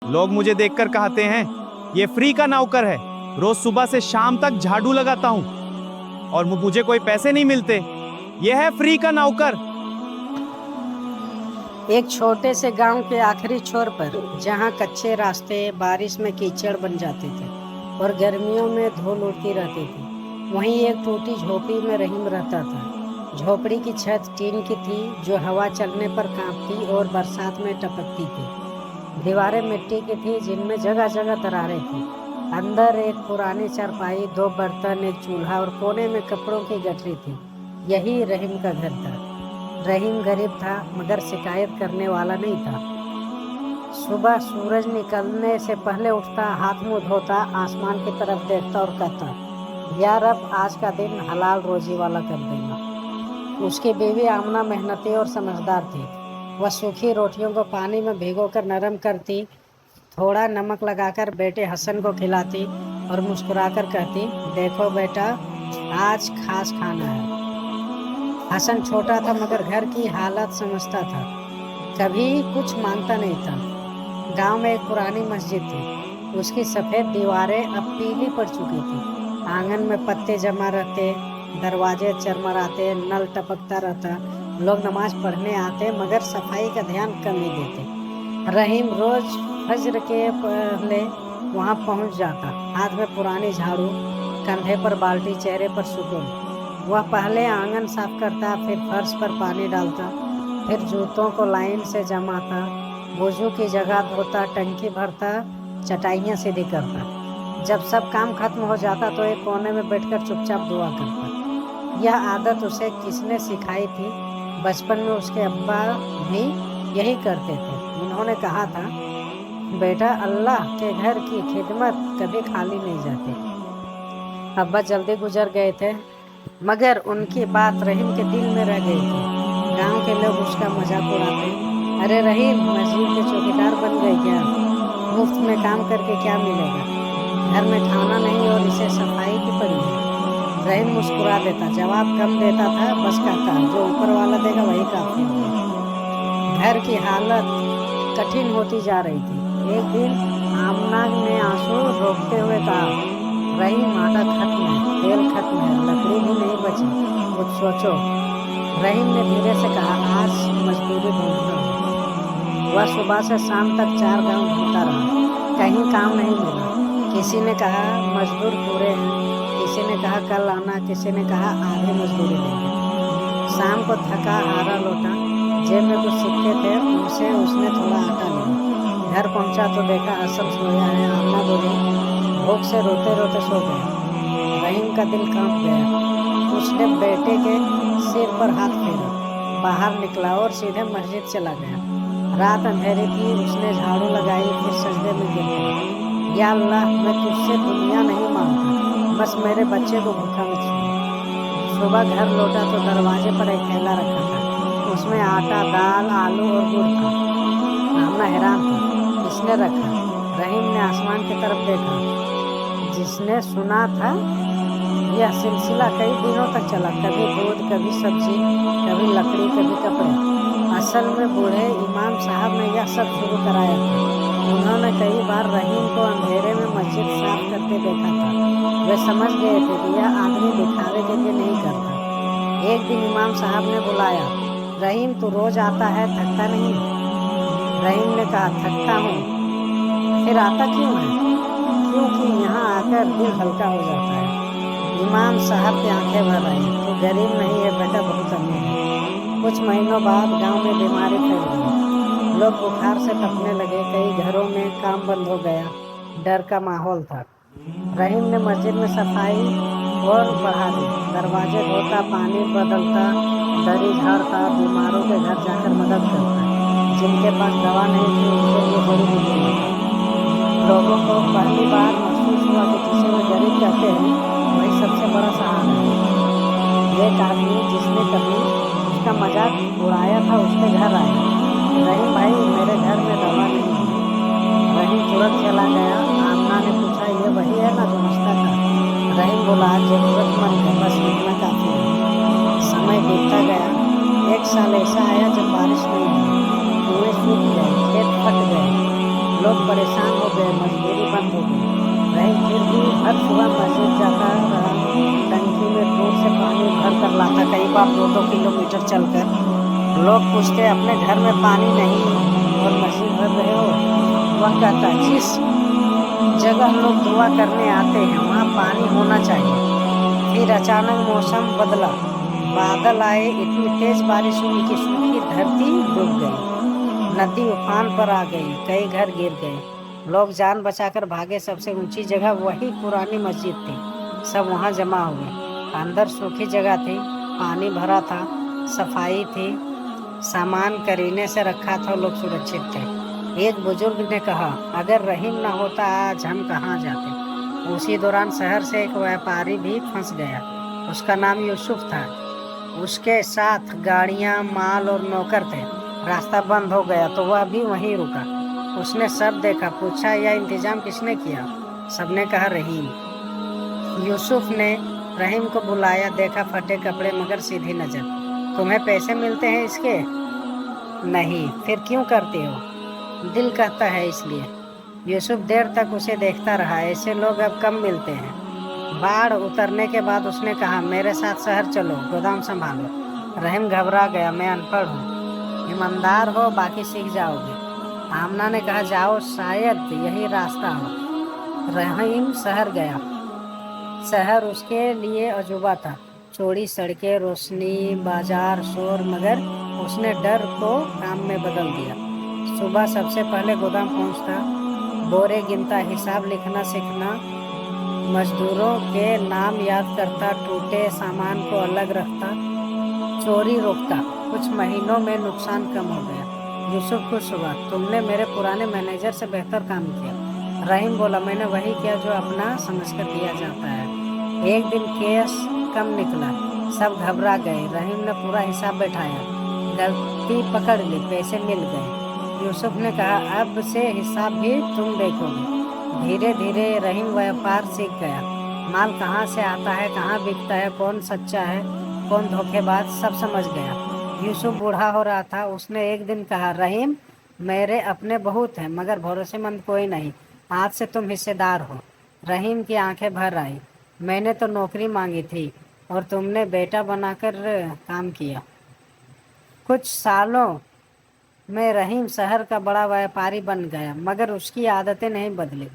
लोग मुझे देखकर कहते हैं ये फ्री का नौकर है, रोज सुबह से शाम तक झाड़ू लगाता हूँ और मुझे कोई पैसे नहीं मिलते। ये है फ्री का नौकर। एक छोटे से गांव के आखिरी छोर पर, जहां कच्चे रास्ते बारिश में कीचड़ बन जाते थे और गर्मियों में धूल उड़ती रहती थी, वहीं एक टूटी झोपड़ी में रहीम रहता था। झोपड़ी की छत टीन की थी जो हवा चलने पर कांपती और बरसात में टपकती थी। दीवारें मिट्टी की थी जिनमें जगह जगह दरारें थी। अंदर एक पुरानी चारपाई, 2 बर्तन, एक चूल्हा और कोने में कपड़ों की गठरी थी। यही रहीम का घर था। रहीम गरीब था मगर शिकायत करने वाला नहीं था। सुबह सूरज निकलने से पहले उठता, हाथ मुंह धोता, आसमान की तरफ देखता और कहता, या रब आज का दिन हलाल रोजी वाला कर देना। उसकी बीवी आमना मेहनती और समझदार थी। वह सूखी रोटियों को पानी में भिगोकर नरम करती, थोड़ा नमक लगाकर बेटे हसन को खिलाती और मुस्कुराकर कहती, देखो बेटा आज खास खाना है। हसन छोटा था मगर घर की हालत समझता था, कभी कुछ मांगता नहीं था। गांव में एक पुरानी मस्जिद थी। उसकी सफ़ेद दीवारें अब पीली पड़ चुकी थी। आंगन में पत्ते जमा रहते, दरवाजे चरमराते, नल टपकता रहता। लोग नमाज पढ़ने आते मगर सफाई का ध्यान कम ही देते। रहीम रोज फज्र के पहले वहां पहुंच जाता, हाथ में पुरानी झाड़ू, कंधे पर बाल्टी, चेहरे पर सुकून। वह पहले आंगन साफ करता, फिर फर्श पर पानी डालता, फिर जूतों को लाइन से जमाता, वुजू की जगह धोता, टंकी भरता, चटाइयाँ सीधी करता। जब सब काम खत्म हो जाता तो एक कोने में बैठकर चुपचाप दुआ करता। यह आदत उसे किसने सिखाई थी? बचपन में उसके अब्बा भी यही करते थे। उन्होंने कहा था, बेटा अल्लाह के घर की खिदमत कभी खाली नहीं जाती। अब्बा जल्दी गुजर गए थे मगर उनकी बात रहीम के दिल में रह गई थी। गांव के लोग उसका मजाक उड़ाते, अरे रहीम मस्जिद के चौकीदार बन गए क्या? मुफ्त में काम करके क्या मिलेगा? घर में खाना नहीं और इसे सफाई की पड़ी है। रहीम मुस्कुरा देता, जवाब कम देता था, बस कहता, जो ऊपर वाला देगा वही काफी होगा। घर की हालत कठिन होती जा रही थी। एक दिन आमना ने आंसू रोकते हुए कहा, रहीम आटा खत्म है, तेल खत्म है, लकड़ी भी नहीं बची, कुछ सोचो। रहीम ने धीरे से कहा, आज मजदूरी ढूंढता हूँ। वह सुबह से शाम तक 4 गांव घूमता रहा, कहीं काम नहीं मिला। किसी ने कहा मजदूर पूरे हैं, किसी ने कहा कल आना, किसी ने कहा आधी मजदूरी देंगे। शाम को थका हारा लौटा, जेब में कुछ सिक्के थे, उनसे उसने थोड़ा आटा लिया। घर पहुंचा तो देखा हसन सोया है। आमना बोली, भूख से रोते रोते सो गया। रहीम का दिल कांप गया। उसने बेटे के सिर पर हाथ फेरा, बाहर निकला और सीधे मस्जिद चला गया। रात अंधेरी थी। उसने झाड़ू लगाई, फिर सजदे में गिर पड़ा, या अल्लाह मैं तुझसे दुनिया नहीं मांगता, बस मेरे बच्चे को भूखा मत छोड़। सुबह घर लौटा तो दरवाजे पर एक थैला रखा था। उसमें आटा, दाल, आलू और गुड़ था। आमना हैरान था, किसने रखा? रहीम ने आसमान की तरफ देखा। जिसने सुना था यह सिलसिला कई दिनों तक चला, कभी दूध, कभी सब्जी, कभी लकड़ी, कभी कपड़े। असल में बूढ़े इमाम साहब ने यह सब शुरू कराया था। उन्होंने कई बार रहीम को अंधेरे में मस्जिद साफ करते देखा था। वे समझ गए थे कि यह आदमी दिखावे के लिए नहीं करता। एक दिन इमाम साहब ने बुलाया, रहीम तू रोज आता है, थकता नहीं? रहीम ने कहा, थकता हूँ। फिर आता क्यों है? क्योंकि यहाँ आकर दिल हल्का हो जाता है। इमाम साहब की आंखें भर आई, तो गरीब नहीं है बेटा, बहुत अमीर है। कुछ महीनों बाद गांव में बीमारी फैल गई। लोग बुखार से तपने लगे, कई घरों में काम बंद हो गया, डर का माहौल था। रहीम ने मस्जिद में सफाई और बढ़ा दी, दरवाजे धोता, पानी बदलता, दरी झाड़ता, बीमारों के घर जाकर मदद करता। जिनके पास दवा नहीं थी उनके लिए बड़ी मुसीबत था। लोगों को पहली बार महसूस हुआ कि जिसे वे गरीब कहते हैं वही सबसे बड़ा सहारा है। एक आदमी जिसने कभी उसका मजाक उड़ाया था उसके घर आया, रहीम भाई मेरे घर में दवा नहीं है। रहीम तुरंत चला गया। आमना ने पूछा, ये वही है ना जो मस्ता था? रहीम बोला, जरूरतमंद है, बस इतना काफी है। समय बीतता गया। एक साल ऐसा आया जब बारिश नहीं हुई, कुएं सूख गए, खेत फट गए, लोग परेशान हो गए, मजदूरी बंद हो गई। रहीम फिर भी हर सुबह मस्जिद जाता रहा, टंकी में दूर से पानी भर कर लाता, कई बार 2-2 किलोमीटर चलकर। लोग पूछते अपने घर में पानी नहीं और मस्जिद भर रहे हो? वह कहता जिस जगह लोग दुआ करने आते हैं वहाँ पानी होना चाहिए। फिर अचानक मौसम बदला, बादल आए, इतनी तेज बारिश हुई कि सूखी धरती डूब गई, नदी उफान पर आ गई, कई घर गिर गए। लोग जान बचाकर भागे। सबसे ऊंची जगह वही पुरानी मस्जिद थी। सब वहाँ जमा हुए। अंदर सूखी जगह थी, पानी भरा था, सफाई थी, सामान करीने से रखा था, लोग सुरक्षित थे। एक बुजुर्ग ने कहा, अगर रहीम ना होता आज हम कहाँ जाते। उसी दौरान शहर से एक व्यापारी भी फंस गया। उसका नाम यूसुफ था। उसके साथ गाड़ियाँ, माल और नौकर थे। रास्ता बंद हो गया तो वह भी वहीं रुका। उसने सब देखा, पूछा यह इंतजाम किसने किया? सबने कहा रहीम। यूसुफ ने रहीम को बुलाया, देखा फटे कपड़े मगर सीधी नजर। तुम्हें पैसे मिलते हैं इसके? नहीं। फिर क्यों करते हो? दिल कहता है इसलिए। यूसुफ देर तक उसे देखता रहा। ऐसे लोग अब कम मिलते हैं। बाढ़ उतरने के बाद उसने कहा, मेरे साथ शहर चलो, गोदाम संभालो। रहीम घबरा गया, मैं अनपढ़ हूँ। ईमानदार हो, बाकी सीख जाओगे। आमना ने कहा, जाओ, शायद यही रास्ता हो। रहीम शहर गया। शहर उसके लिए अजूबा था। चौड़ी सड़कें, रोशनी, बाजार, शोर, मगर उसने डर को काम में बदल दिया। सुबह सबसे पहले गोदाम पहुंचता, बोरे गिनता, हिसाब लिखना सीखना, मजदूरों के नाम याद करता, टूटे सामान को अलग रखता, चोरी रोकता। कुछ महीनों में नुकसान कम हो गया। यूसुफ खुश हुआ, तुमने मेरे पुराने मैनेजर से बेहतर काम किया। रहीम बोला, मैंने वही किया जो अपना समझकर किया जाता है। एक दिन केस कम निकला, सब घबरा गए। रहीम ने पूरा हिसाब बैठाया, गलती पकड़ ली, पैसे मिल गए। यूसुफ ने कहा, अब से हिसाब भी तुम देखोगे। धीरे धीरे रहीम व्यापार सीख गया। माल कहाँ से आता है, कहाँ बिकता है, कौन सच्चा है, कौन धोखेबाज, सब समझ गया। यूसुफ बूढ़ा हो रहा था। उसने एक दिन कहा, रहीम, मेरे अपने बहुत हैं मगर भरोसेमंद कोई नहीं। आज से तुम हिस्सेदार हो। रहीम की आंखें भर आई। मैंने तो नौकरी मांगी थी और तुमने बेटा बनाकर काम किया। कुछ सालों में रहीम शहर का बड़ा व्यापारी बन गया, मगर उसकी आदतें नहीं बदली।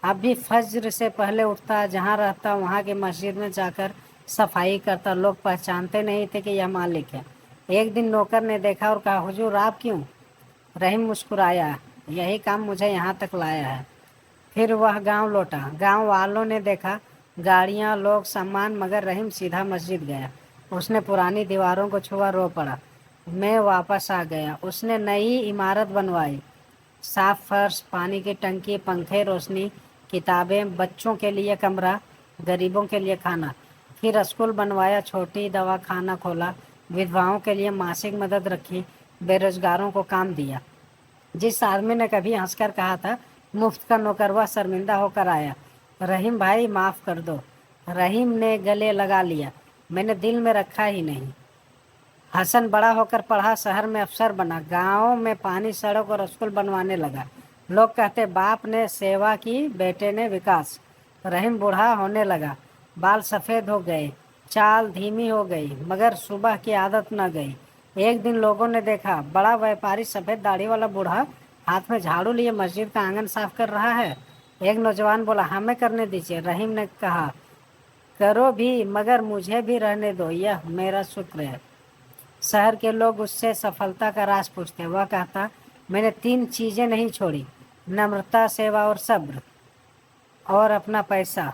अब भी फज्र से पहले उठता, जहाँ रहता वहाँ की मस्जिद में जाकर सफाई करता। लोग पहचानते नहीं थे कि यह मालिक है। एक दिन नौकर ने देखा और कहा, हुजूर आप क्यों? रहीम मुस्कुराया, यही काम मुझे यहाँ तक लाया है। फिर वह गांव लौटा। गांव वालों ने देखा, गाड़ियाँ, लोग, सामान, मगर रहीम सीधा मस्जिद गया। उसने पुरानी दीवारों को छुआ, रो पड़ा। मैं वापस आ गया। उसने नई इमारत बनवाई, साफ फर्श, पानी की टंकी, पंखे, रोशनी, किताबें, बच्चों के लिए कमरा, गरीबों के लिए खाना। फिर स्कूल बनवाया, छोटी दवा खाना खोला, विधवाओं के लिए मासिक मदद रखी, बेरोजगारों को काम दिया। जिस आदमी ने कभी हंसकर कहा था मुफ्त का नौकर, वह शर्मिंदा होकर आया। रहीम भाई माफ़ कर दो। रहीम ने गले लगा लिया, मैंने दिल में रखा ही नहीं। हसन बड़ा होकर पढ़ा, शहर में अफसर बना, गांव में पानी, सड़क और स्कूल बनवाने लगा। लोग कहते, बाप ने सेवा की, बेटे ने विकास। रहीम बूढ़ा होने लगा, बाल सफ़ेद हो गए, चाल धीमी हो गई, मगर सुबह की आदत न गई। एक दिन लोगों ने देखा, बड़ा व्यापारी सफ़ेद दाढ़ी वाला बूढ़ा हाथ में झाड़ू लिए मस्जिद का आंगन साफ कर रहा है। एक नौजवान बोला, हमें करने दीजिए। रहीम ने कहा, करो भी, मगर मुझे भी रहने दो, यह मेरा शुक्र है। शहर के लोग उससे सफलता का राज पूछते। वह कहता, मैंने 3 चीज़ें नहीं छोड़ी, नम्रता, सेवा और सब्र, और अपना पैसा।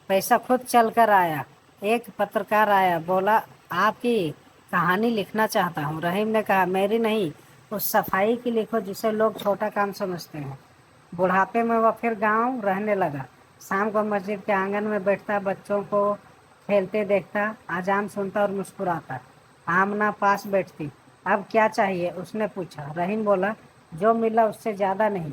पैसा खुद चल कर आया। एक पत्रकार आया, बोला, आपकी कहानी लिखना चाहता हूँ। रहीम ने कहा, मेरी नहीं, उस सफाई की लिखो जिसे लोग छोटा काम समझते हैं। बुढ़ापे में वह फिर गांव रहने लगा। शाम को मस्जिद के आंगन में बैठता, बच्चों को खेलते देखता, अजान सुनता और मुस्कुराता। आमना पास बैठती। अब क्या चाहिए, उसने पूछा। रहीम बोला, जो मिला उससे ज़्यादा नहीं।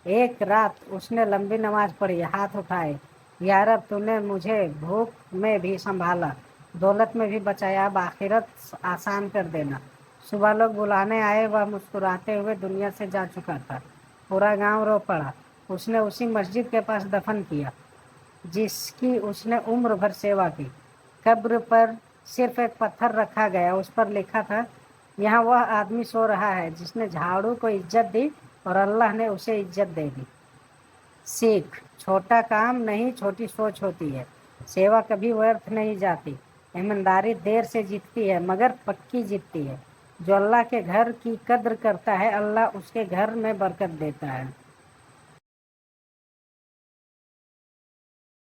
एक रात उसने लंबी नमाज पढ़ी, हाथ उठाए, या रब, तूने मुझे भूख में भी संभाला, दौलत में भी बचाया, अब आखिरत आसान कर देना। सुबह लोग बुलाने आए, वह मुस्कुराते हुए दुनिया से जा चुका था। पूरा गांव रो पड़ा। उसने उसी मस्जिद के पास दफन किया जिसकी उसने उम्र भर सेवा की। कब्र पर सिर्फ एक पत्थर रखा गया, उस पर लिखा था, यहाँ वह आदमी सो रहा है जिसने झाड़ू को इज्जत दी और अल्लाह ने उसे इज्जत दे दी। सीख, छोटा काम नहीं छोटी सोच होती है। सेवा कभी व्यर्थ नहीं जाती। ईमानदारी देर से जीतती है मगर पक्की जीतती है। जो अल्लाह के घर की कद्र करता है अल्लाह उसके घर में बरकत देता है।